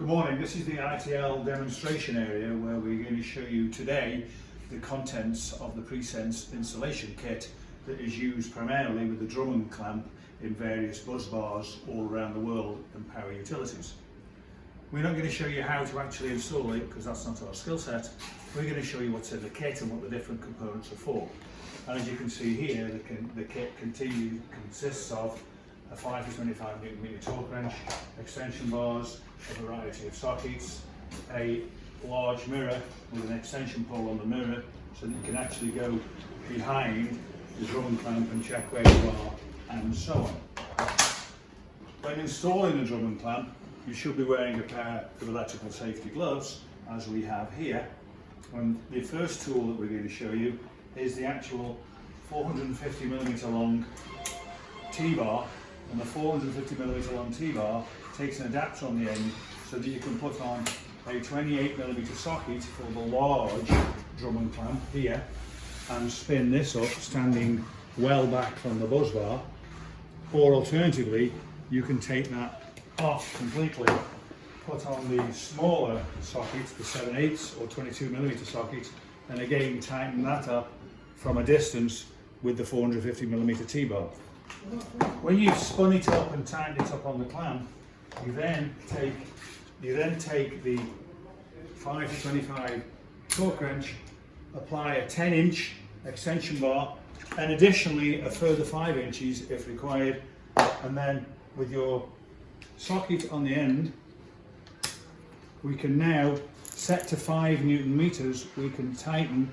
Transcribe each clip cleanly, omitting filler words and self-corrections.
Good morning, this is the ITL demonstration area where we're going to show you today the contents of the PRESense Installation Kit that is used primarily with the drum clamp in various bus bars all around the world and power utilities. We're not going to show you how to actually install it because that's not our skill set. We're going to show you what's in the kit and what the different components are for. And as you can see here, the kit consists of a 5 to 25 Nm torque wrench, extension bars, a variety of sockets, a large mirror with an extension pole on the mirror so that you can actually go behind the drum clamp and check where you are, and so on. When installing the drum clamp, you should be wearing a pair of electrical safety gloves, as we have here. And the first tool that we're going to show you is the actual 450mm long T-bar, and the 450mm long T-bar takes an adapter on the end so that you can put on a 28mm socket for the large drum clamp here and spin this up standing well back from the bus bar, or alternatively you can take that off completely, put on the smaller socket, the 7/8 or 22mm socket, and again tighten that up from a distance with the 450mm T-bar. When you've spun it up and tightened it up on the clamp, you then take the 5 to 25 torque wrench, apply a 10-inch extension bar, and additionally a further 5 inches if required, and then with your socket on the end, we can now set to 5 Nm. We can tighten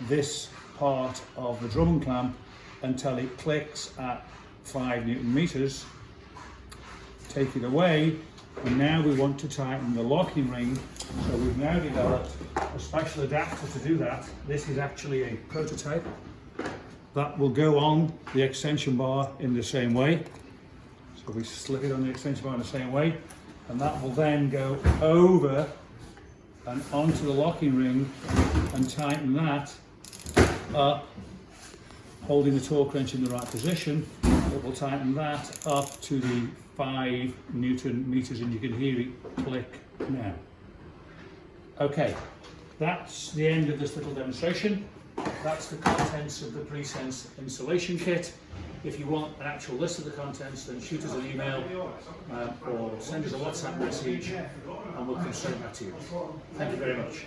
this part of the drum clamp until it clicks at 5 Nm. Take it away, and now we want to tighten the locking ring. So we've now developed a special adapter to do that. This is actually a prototype that will go on the extension bar in the same way. So we slip it on the extension bar in the same way, and that will then go over and onto the locking ring and tighten that up, holding the torque wrench in the right position. It will tighten that up to the 5 Nm, and you can hear it click now. Okay, that's the end of this little demonstration. That's the contents of the PRESense Installation Kit. If you want an actual list of the contents, then shoot us an email or send us a WhatsApp message and we'll come straight back to you. Thank you very much.